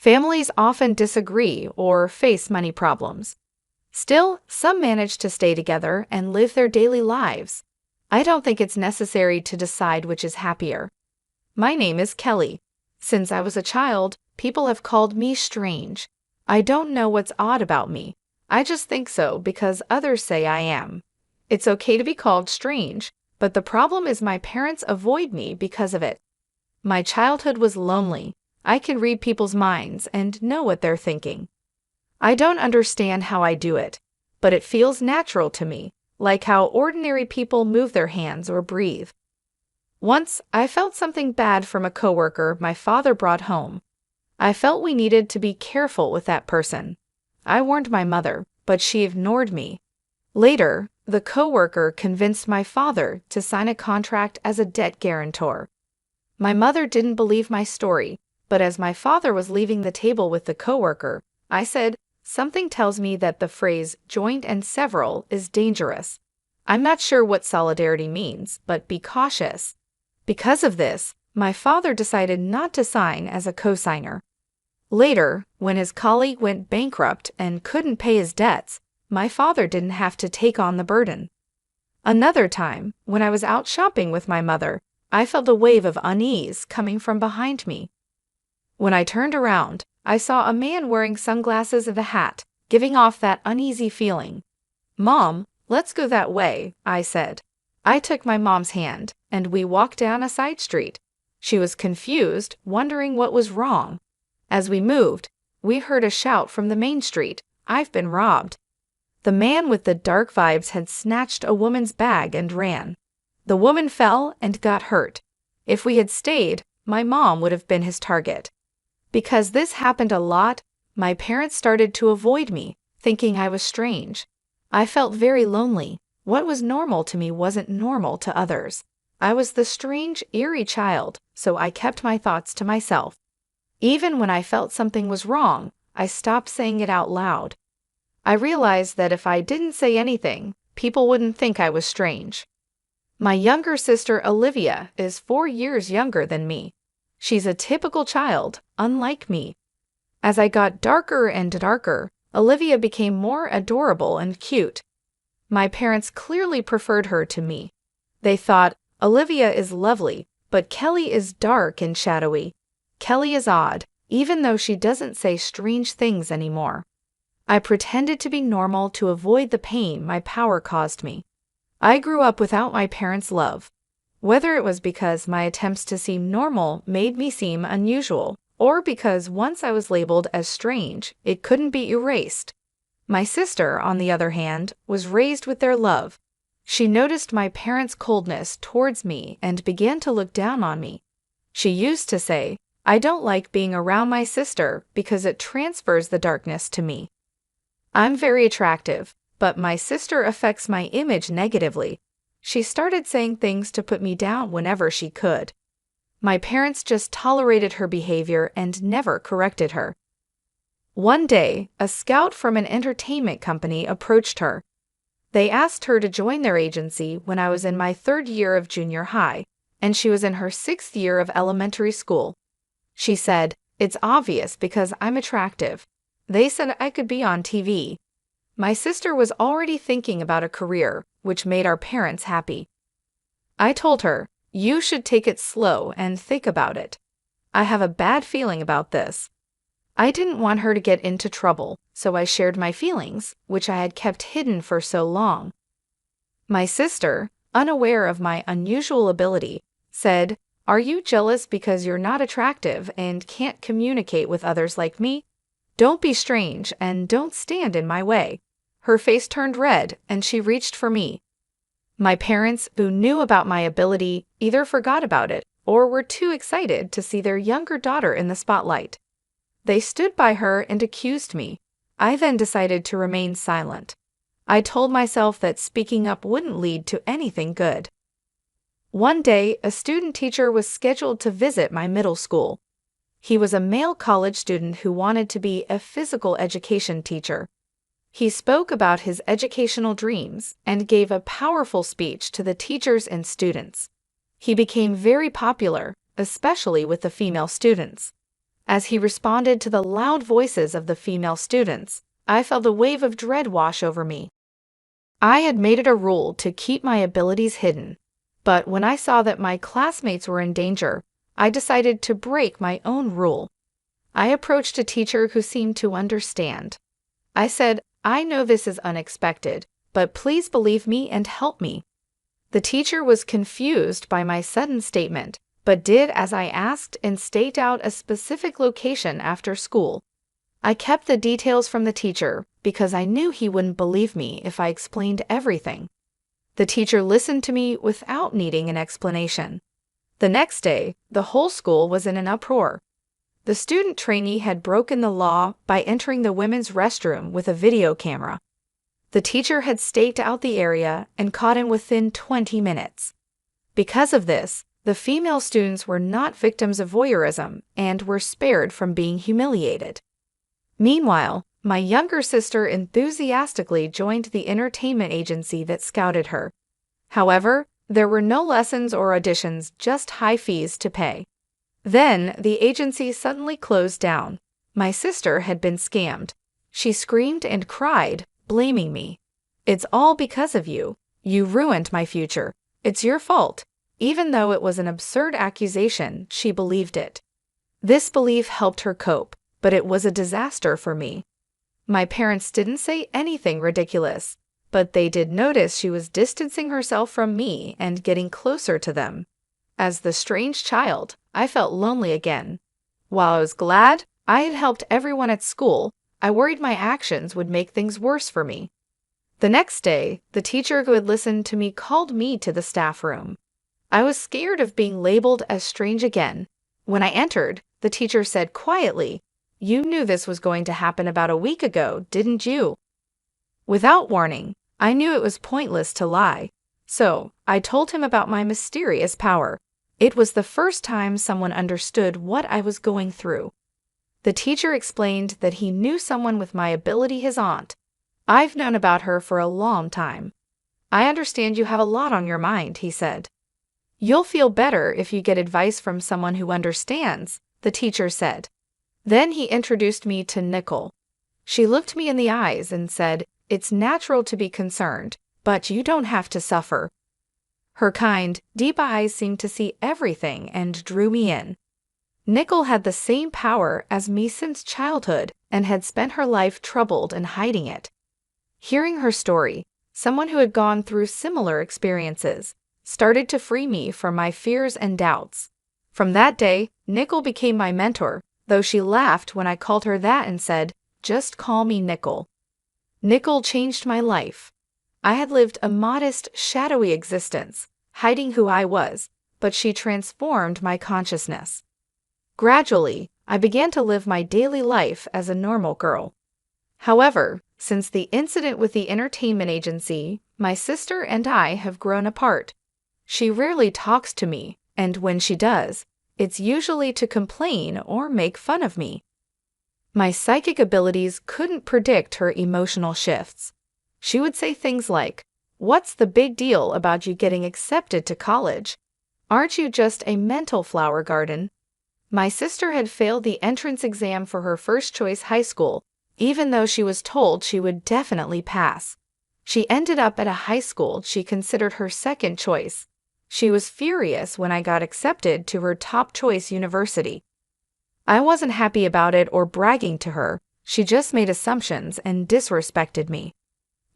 Families often disagree or face money problems. Still, some manage to stay together and live their daily lives. I don't think it's necessary to decide which is happier. My name is Kelly. Since I was a child, people have called me strange. I don't know what's odd about me. I just think so because others say I am. It's okay to be called strange, but the problem is my parents avoid me because of it. My childhood was lonely. I can read people's minds and know what they're thinking. I don't understand how I do it, but it feels natural to me, like how ordinary people move their hands or breathe. Once, I felt something bad from a coworker my father brought home. I felt we needed to be careful with that person. I warned my mother, but she ignored me. Later, the coworker convinced my father to sign a contract as a debt guarantor. My mother didn't believe my story, but as my father was leaving the table with the coworker, I said, "Something tells me that the phrase joint and several is dangerous. I'm not sure what solidarity means, but be cautious." Because of this, my father decided not to sign as a co-signer. Later, when his colleague went bankrupt and couldn't pay his debts, my father didn't have to take on the burden. Another time, when I was out shopping with my mother, I felt a wave of unease coming from behind me. When I turned around, I saw a man wearing sunglasses and a hat, giving off that uneasy feeling. "Mom, let's go that way," I said. I took my mom's hand, and we walked down a side street. She was confused, wondering what was wrong. As we moved, we heard a shout from the main street, "I've been robbed." The man with the dark vibes had snatched a woman's bag and ran. The woman fell and got hurt. If we had stayed, my mom would have been his target. Because this happened a lot, my parents started to avoid me, thinking I was strange. I felt very lonely. What was normal to me wasn't normal to others. I was the strange, eerie child, so I kept my thoughts to myself. Even when I felt something was wrong, I stopped saying it out loud. I realized that if I didn't say anything, people wouldn't think I was strange. My younger sister Olivia is 4 years younger than me. She's a typical child, unlike me. As I got darker and darker, Olivia became more adorable and cute. My parents clearly preferred her to me. They thought, Olivia is lovely, but Kelly is dark and shadowy. Kelly is odd, even though she doesn't say strange things anymore. I pretended to be normal to avoid the pain my power caused me. I grew up without my parents' love. Whether it was because my attempts to seem normal made me seem unusual, or because once I was labeled as strange, it couldn't be erased. My sister, on the other hand, was raised with their love. She noticed my parents' coldness towards me and began to look down on me. She used to say, "I don't like being around my sister because it transfers the darkness to me." I'm very attractive, but my sister affects my image negatively. She started saying things to put me down whenever she could. My parents just tolerated her behavior and never corrected her. One day, a scout from an entertainment company approached her. They asked her to join their agency when I was in my 3rd year of junior high, and she was in her 6th year of elementary school. She said, "It's obvious because I'm attractive." They said I could be on TV. My sister was already thinking about a career, which made our parents happy. I told her, "You should take it slow and think about it. I have a bad feeling about this." I didn't want her to get into trouble, so I shared my feelings, which I had kept hidden for so long. My sister, unaware of my unusual ability, said, "Are you jealous because you're not attractive and can't communicate with others like me? Don't be strange and don't stand in my way." Her face turned red and she reached for me. My parents, who knew about my ability, either forgot about it or were too excited to see their younger daughter in the spotlight. They stood by her and accused me. I then decided to remain silent. I told myself that speaking up wouldn't lead to anything good. One day, a student teacher was scheduled to visit my middle school. He was a male college student who wanted to be a physical education teacher. He spoke about his educational dreams and gave a powerful speech to the teachers and students. He became very popular, especially with the female students. As he responded to the loud voices of the female students, I felt a wave of dread wash over me. I had made it a rule to keep my abilities hidden, but when I saw that my classmates were in danger, I decided to break my own rule. I approached a teacher who seemed to understand. I said, "I know this is unexpected, but please believe me and help me." The teacher was confused by my sudden statement, but did as I asked and staked out a specific location after school. I kept the details from the teacher because I knew he wouldn't believe me if I explained everything. The teacher listened to me without needing an explanation. The next day, the whole school was in an uproar. The student trainee had broken the law by entering the women's restroom with a video camera. The teacher had staked out the area and caught him within 20 minutes. Because of this, the female students were not victims of voyeurism and were spared from being humiliated. Meanwhile, my younger sister enthusiastically joined the entertainment agency that scouted her. However, there were no lessons or auditions, just high fees to pay. Then, the agency suddenly closed down. My sister had been scammed. She screamed and cried, blaming me. "It's all because of you. You ruined my future. It's your fault." Even though it was an absurd accusation, she believed it. This belief helped her cope, but it was a disaster for me. My parents didn't say anything ridiculous, but they did notice she was distancing herself from me and getting closer to them. As the strange child, I felt lonely again. While I was glad I had helped everyone at school, I worried my actions would make things worse for me. The next day, the teacher who had listened to me called me to the staff room. I was scared of being labeled as strange again. When I entered, the teacher said quietly, "You knew this was going to happen about a week ago, didn't you?" Without warning, I knew it was pointless to lie. So, I told him about my mysterious power. It was the first time someone understood what I was going through. The teacher explained that he knew someone with my ability, his aunt. "I've known about her for a long time." "I understand you have a lot on your mind," he said. "You'll feel better if you get advice from someone who understands," the teacher said. Then he introduced me to Nicole. She looked me in the eyes and said, "It's natural to be concerned, but you don't have to suffer." Her kind, deep eyes seemed to see everything and drew me in. Nicole had the same power as me since childhood and had spent her life troubled and hiding it. Hearing her story, someone who had gone through similar experiences started to free me from my fears and doubts. From that day, Nicole became my mentor, though she laughed when I called her that and said, "Just call me Nicole." Nicole changed my life. I had lived a modest, shadowy existence, hiding who I was, but she transformed my consciousness. Gradually, I began to live my daily life as a normal girl. However, since the incident with the entertainment agency, my sister and I have grown apart. She rarely talks to me, and when she does, it's usually to complain or make fun of me. My psychic abilities couldn't predict her emotional shifts. She would say things like, "What's the big deal about you getting accepted to college? Aren't you just a mental flower garden?" My sister had failed the entrance exam for her first choice high school, even though she was told she would definitely pass. She ended up at a high school she considered her second choice. She was furious when I got accepted to her top choice university. I wasn't happy about it or bragging to her. She just made assumptions and disrespected me.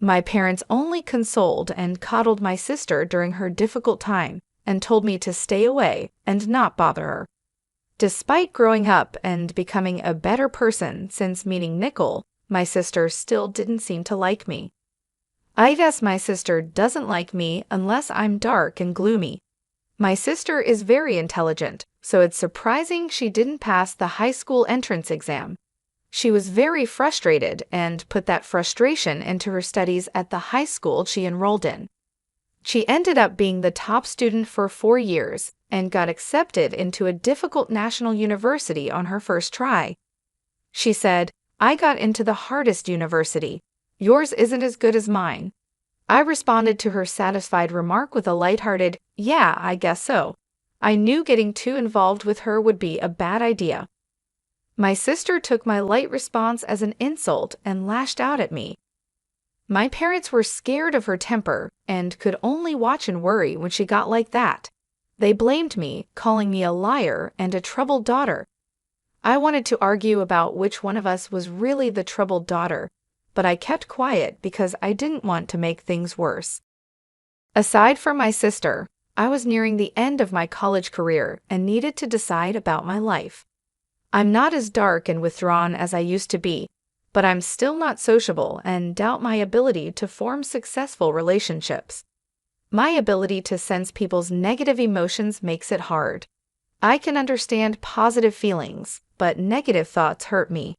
My parents only consoled and coddled my sister during her difficult time and told me to stay away and not bother her. Despite growing up and becoming a better person since meeting Nicole, my sister still didn't seem to like me. I guess my sister doesn't like me unless I'm dark and gloomy. My sister is very intelligent, so it's surprising she didn't pass the high school entrance exam. She was very frustrated and put that frustration into her studies at the high school she enrolled in. She ended up being the top student for 4 years and got accepted into a difficult national university on her first try. She said, "I got into the hardest university. Yours isn't as good as mine." I responded to her satisfied remark with a lighthearted, "Yeah, I guess so." I knew getting too involved with her would be a bad idea. My sister took my light response as an insult and lashed out at me. My parents were scared of her temper and could only watch and worry when she got like that. They blamed me, calling me a liar and a troubled daughter. I wanted to argue about which one of us was really the troubled daughter, but I kept quiet because I didn't want to make things worse. Aside from my sister, I was nearing the end of my college career and needed to decide about my life. I'm not as dark and withdrawn as I used to be, but I'm still not sociable and doubt my ability to form successful relationships. My ability to sense people's negative emotions makes it hard. I can understand positive feelings, but negative thoughts hurt me.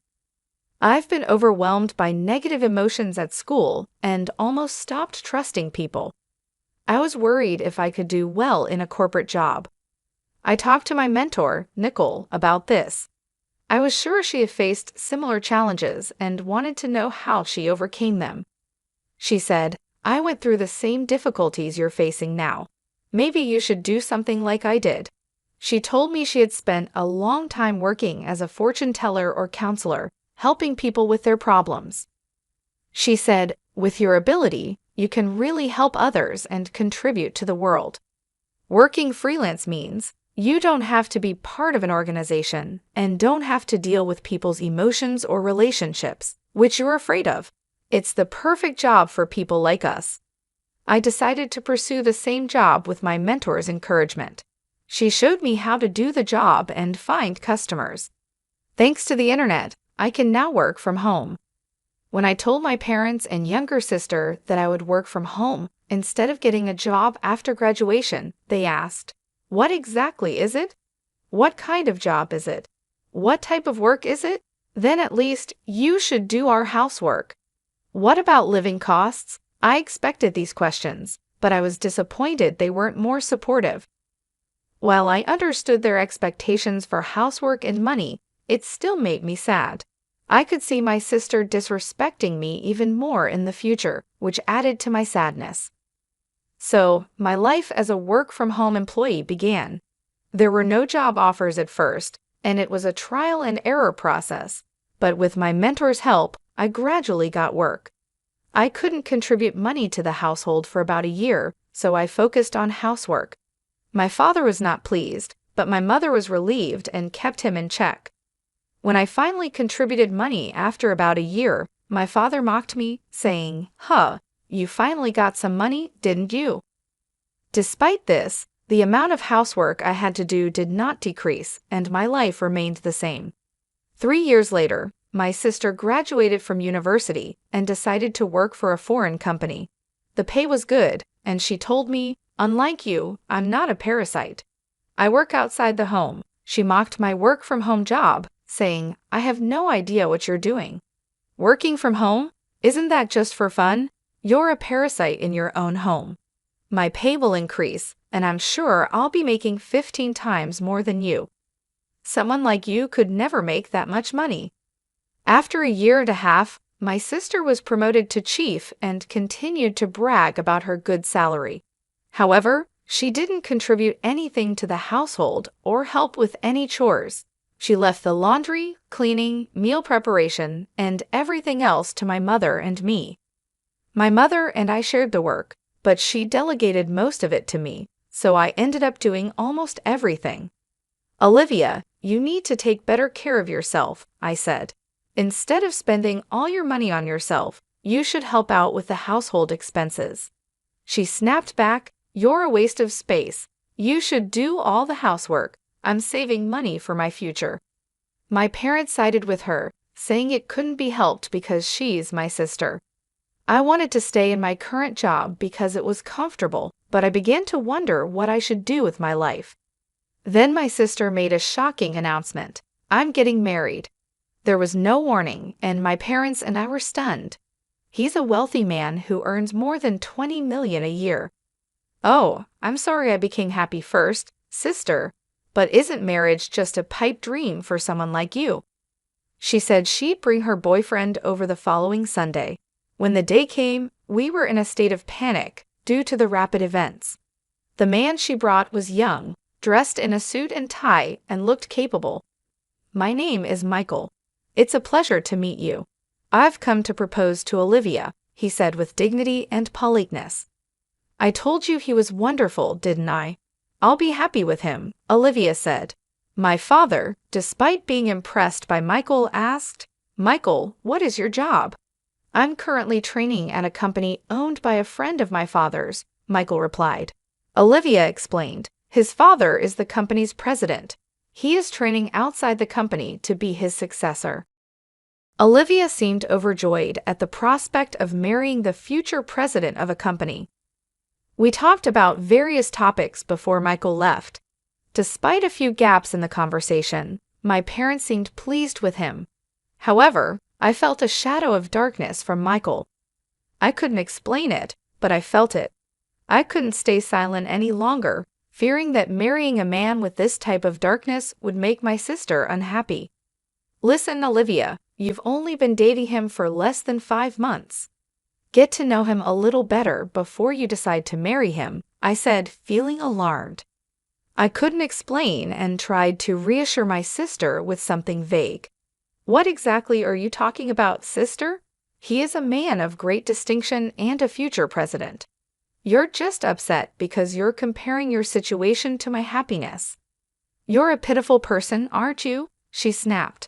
I've been overwhelmed by negative emotions at school and almost stopped trusting people. I was worried if I could do well in a corporate job. I talked to my mentor, Nicole, about this. I was sure she had faced similar challenges and wanted to know how she overcame them. She said, "I went through the same difficulties you're facing now. Maybe you should do something like I did." She told me she had spent a long time working as a fortune teller or counselor, helping people with their problems. She said, "With your ability, you can really help others and contribute to the world. Working freelance means you don't have to be part of an organization and don't have to deal with people's emotions or relationships, which you're afraid of. It's the perfect job for people like us." I decided to pursue the same job with my mentor's encouragement. She showed me how to do the job and find customers. Thanks to the internet, I can now work from home. When I told my parents and younger sister that I would work from home instead of getting a job after graduation, they asked, "What exactly is it? What kind of job is it? What type of work is it? Then at least you should do our housework. What about living costs?" I expected these questions, but I was disappointed they weren't more supportive. While I understood their expectations for housework and money, it still made me sad. I could see my sister disrespecting me even more in the future, which added to my sadness. So, my life as a work-from-home employee began. There were no job offers at first, and it was a trial and error process, but with my mentor's help, I gradually got work. I couldn't contribute money to the household for about a year, so I focused on housework. My father was not pleased, but my mother was relieved and kept him in check. When I finally contributed money after about a year, my father mocked me, saying, "Huh, you finally got some money, didn't you?" Despite this, the amount of housework I had to do did not decrease, and my life remained the same. 3 years later, my sister graduated from university and decided to work for a foreign company. The pay was good, and she told me, "Unlike you, I'm not a parasite. I work outside the home." She mocked my work-from-home job, saying, "I have no idea what you're doing. Working from home? Isn't that just for fun? You're a parasite in your own home. My pay will increase, and I'm sure I'll be making 15 times more than you. Someone like you could never make that much money." After a year and a half, my sister was promoted to chief and continued to brag about her good salary. However, she didn't contribute anything to the household or help with any chores. She left the laundry, cleaning, meal preparation, and everything else to my mother and me. My mother and I shared the work, but she delegated most of it to me, so I ended up doing almost everything. "Olivia, you need to take better care of yourself," I said. "Instead of spending all your money on yourself, you should help out with the household expenses." She snapped back, "You're a waste of space. You should do all the housework. I'm saving money for my future." My parents sided with her, saying it couldn't be helped because she's my sister. I wanted to stay in my current job because it was comfortable, but I began to wonder what I should do with my life. Then my sister made a shocking announcement. "I'm getting married." There was no warning, and my parents and I were stunned. He's a wealthy man who earns more than $20 million a year. "Oh, I'm sorry I became happy first, sister, but isn't marriage just a pipe dream for someone like you?" She said she'd bring her boyfriend over the following Sunday. When the day came, we were in a state of panic due to the rapid events. The man she brought was young, dressed in a suit and tie, and looked capable. My name is Michael. It's a pleasure to meet you. I've come to propose to Olivia, he said with dignity and politeness. I told you he was wonderful, didn't I? I'll be happy with him, Olivia said. My father, despite being impressed by Michael, asked, Michael, what is your job? I'm currently training at a company owned by a friend of my father's, Michael replied. Olivia explained, his father is the company's president. He is training outside the company to be his successor. Olivia seemed overjoyed at the prospect of marrying the future president of a company. We talked about various topics before Michael left. Despite a few gaps in the conversation, my parents seemed pleased with him. However, I felt a shadow of darkness from Michael. I couldn't explain it, but I felt it. I couldn't stay silent any longer, fearing that marrying a man with this type of darkness would make my sister unhappy. Listen, Olivia, you've only been dating him for less than 5 months. Get to know him a little better before you decide to marry him, I said, feeling alarmed. I couldn't explain and tried to reassure my sister with something vague. What exactly are you talking about, sister? He is a man of great distinction and a future president. You're just upset because you're comparing your situation to my happiness. You're a pitiful person, aren't you? She snapped.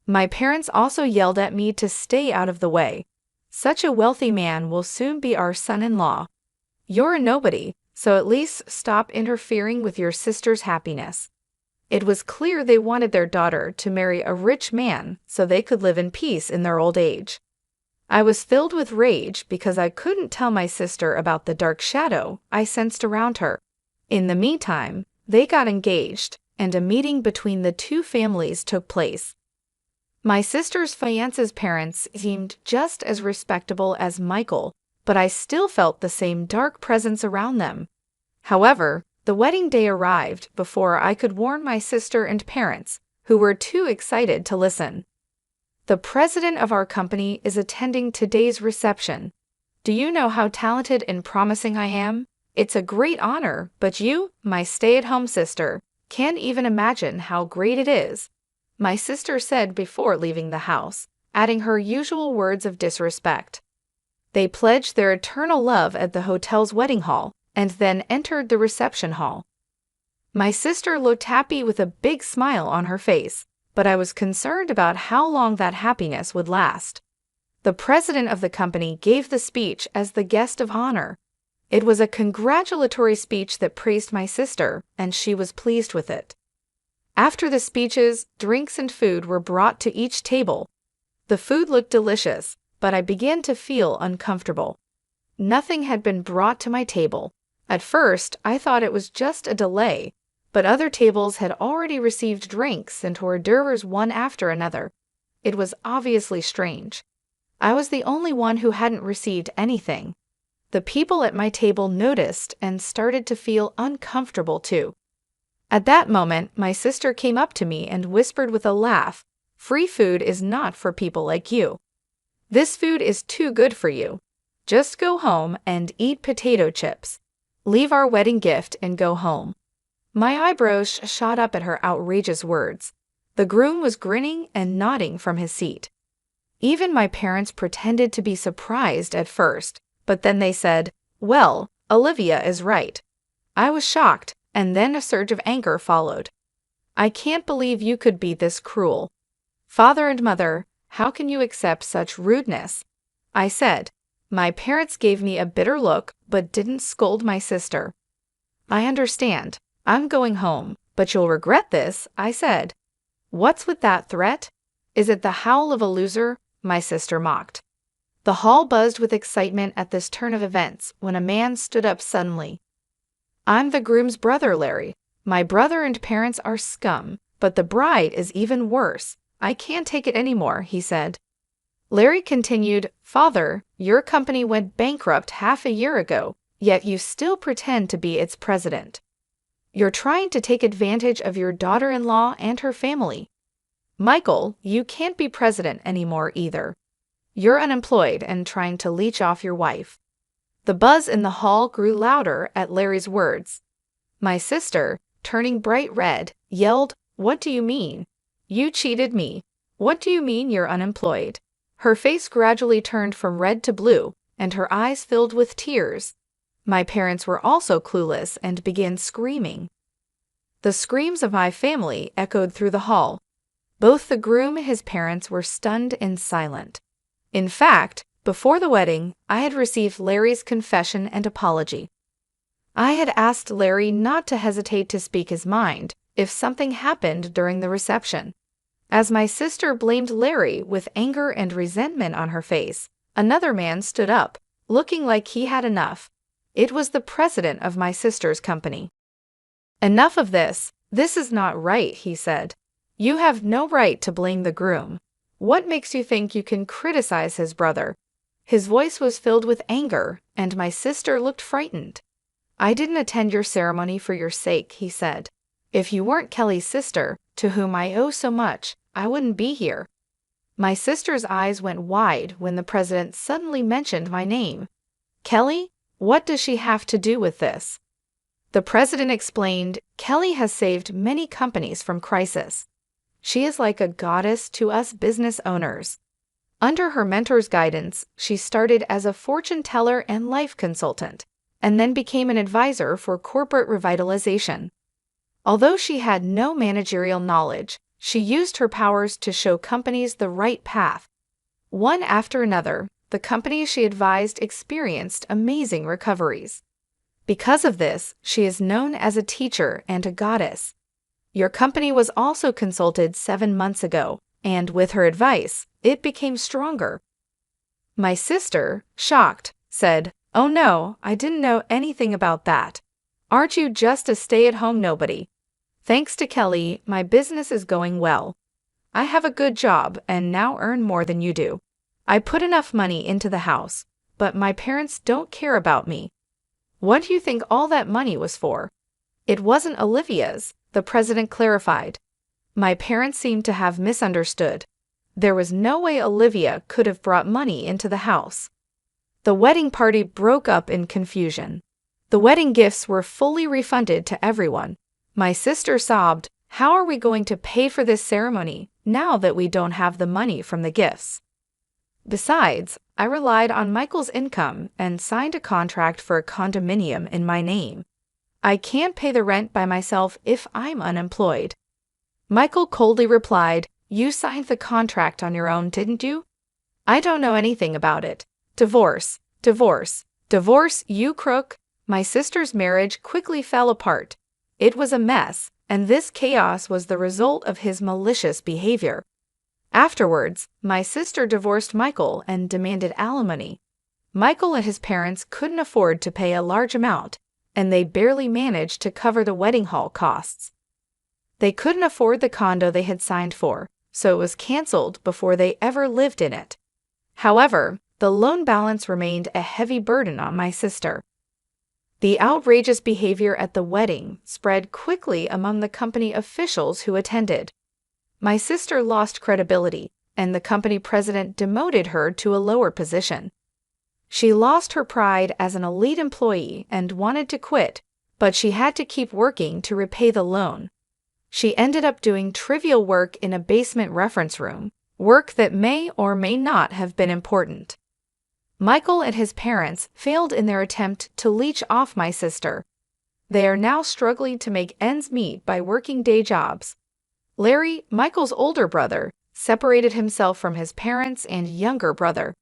My parents also yelled at me to stay out of the way. Such a wealthy man will soon be our son-in-law. You're a nobody, so at least stop interfering with your sister's happiness. It was clear they wanted their daughter to marry a rich man so they could live in peace in their old age. I was filled with rage because I couldn't tell my sister about the dark shadow I sensed around her. In the meantime, they got engaged, and a meeting between the two families took place. My sister's fiance's parents seemed just as respectable as Michael, but I still felt the same dark presence around them. However, the wedding day arrived before I could warn my sister and parents, who were too excited to listen. The president of our company is attending today's reception. Do you know how talented and promising I am? It's a great honor, but you, my stay-at-home sister, can't even imagine how great it is, my sister said before leaving the house, adding her usual words of disrespect. They pledged their eternal love at the hotel's wedding hall, and then entered the reception hall. My sister looked happy with a big smile on her face, but I was concerned about how long that happiness would last. The president of the company gave the speech as the guest of honor. It was a congratulatory speech that praised my sister, and she was pleased with it. After the speeches, drinks and food were brought to each table. The food looked delicious, but I began to feel uncomfortable. Nothing had been brought to my table. At first, I thought it was just a delay, but other tables had already received drinks and hors d'oeuvres one after another. It was obviously strange. I was the only one who hadn't received anything. The people at my table noticed and started to feel uncomfortable too. At that moment, my sister came up to me and whispered with a laugh, "Free food is not for people like you. This food is too good for you. Just go home and eat potato chips. Leave our wedding gift and go home." My eyebrows shot up at her outrageous words. The groom was grinning and nodding from his seat. Even my parents pretended to be surprised at first, but then they said, "Well, Olivia is right." I was shocked, and then a surge of anger followed. I can't believe you could be this cruel. Father and mother, how can you accept such rudeness? I said. My parents gave me a bitter look, but didn't scold my sister. I understand. I'm going home, but you'll regret this, I said. What's with that threat? Is it the howl of a loser? My sister mocked. The hall buzzed with excitement at this turn of events when a man stood up suddenly. I'm the groom's brother, Larry. My brother and parents are scum, but the bride is even worse. I can't take it anymore, he said. Larry continued, Father, your company went bankrupt half a year ago, yet you still pretend to be its president. You're trying to take advantage of your daughter-in-law and her family. Michael, you can't be president anymore either. You're unemployed and trying to leech off your wife. The buzz in the hall grew louder at Larry's words. My sister, turning bright red, yelled, What do you mean? You cheated me. What do you mean you're unemployed? Her face gradually turned from red to blue, and her eyes filled with tears. My parents were also clueless and began screaming. The screams of my family echoed through the hall. Both the groom and his parents were stunned and silent. In fact, before the wedding, I had received Larry's confession and apology. I had asked Larry not to hesitate to speak his mind if something happened during the reception. As my sister blamed Larry with anger and resentment on her face, another man stood up, looking like he had enough. It was the president of my sister's company. Enough of this. This is not right, he said. You have no right to blame the groom. What makes you think you can criticize his brother? His voice was filled with anger, and my sister looked frightened. I didn't attend your ceremony for your sake, he said. If you weren't Kelly's sister, to whom I owe so much, I wouldn't be here. My sister's eyes went wide when the president suddenly mentioned my name. Kelly? What does she have to do with this? The president explained, Kelly has saved many companies from crisis. She is like a goddess to us business owners. Under her mentor's guidance, she started as a fortune teller and life consultant, and then became an advisor for corporate revitalization. Although she had no managerial knowledge, she used her powers to show companies the right path. One after another, the companies she advised experienced amazing recoveries. Because of this, she is known as a teacher and a goddess. Your company was also consulted 7 months ago, and with her advice, it became stronger. My sister, shocked, said, Oh no, I didn't know anything about that. Aren't you just a stay-at-home nobody? Thanks to Kelly, my business is going well. I have a good job and now earn more than you do. I put enough money into the house, but my parents don't care about me. What do you think all that money was for? It wasn't Olivia's, the president clarified. My parents seemed to have misunderstood. There was no way Olivia could have brought money into the house. The wedding party broke up in confusion. The wedding gifts were fully refunded to everyone. My sister sobbed, How are we going to pay for this ceremony now that we don't have the money from the gifts? Besides, I relied on Michael's income and signed a contract for a condominium in my name. I can't pay the rent by myself if I'm unemployed. Michael coldly replied, You signed the contract on your own, didn't you? I don't know anything about it. Divorce, divorce, divorce, you crook. My sister's marriage quickly fell apart. It was a mess, and this chaos was the result of his malicious behavior. Afterwards, my sister divorced Michael and demanded alimony. Michael and his parents couldn't afford to pay a large amount, and they barely managed to cover the wedding hall costs. They couldn't afford the condo they had signed for, so it was canceled before they ever lived in it. However, the loan balance remained a heavy burden on my sister. The outrageous behavior at the wedding spread quickly among the company officials who attended. My sister lost credibility, and the company president demoted her to a lower position. She lost her pride as an elite employee and wanted to quit, but she had to keep working to repay the loan. She ended up doing trivial work in a basement reference room, work that may or may not have been important. Michael and his parents failed in their attempt to leech off my sister. They are now struggling to make ends meet by working day jobs. Larry, Michael's older brother, separated himself from his parents and younger brother.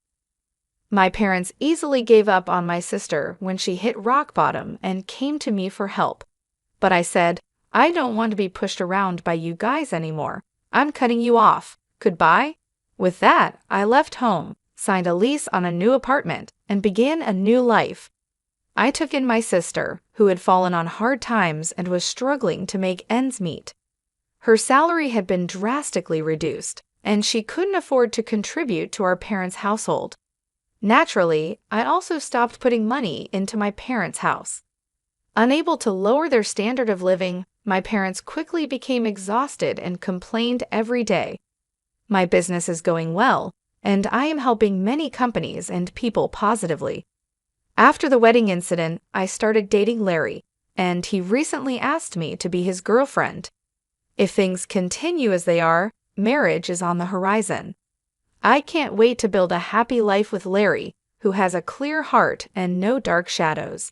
My parents easily gave up on my sister when she hit rock bottom and came to me for help. But I said, I don't want to be pushed around by you guys anymore. I'm cutting you off. Goodbye. With that, I left home, signed a lease on a new apartment, and began a new life. I took in my sister, who had fallen on hard times and was struggling to make ends meet. Her salary had been drastically reduced, and she couldn't afford to contribute to our parents' household. Naturally, I also stopped putting money into my parents' house. Unable to lower their standard of living, my parents quickly became exhausted and complained every day. My business is going well, and I am helping many companies and people positively. After the wedding incident, I started dating Larry, and he recently asked me to be his girlfriend. If things continue as they are, Marriage is on the horizon. I can't wait to build a happy life with Larry, who has a clear heart and no dark shadows.